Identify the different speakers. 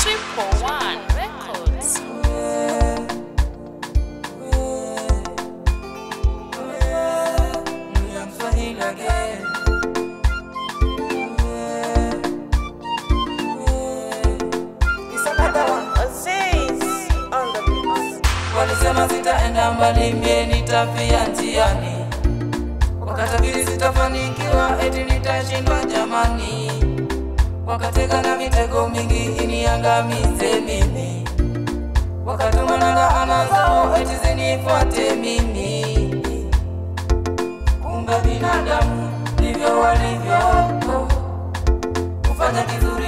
Speaker 1: 1 Records.
Speaker 2: Walisema sitaenda mbali, mie nitafia njiani. Wakatabiri sitafanikiwa, eti nitashindwa jamani. Wakatega na mitego mingi iniangamize mimi. Wakatuma na laana zao eti zinifuate mimi. Kumbe binadamu ndivyo walivyo, kufanya kizuri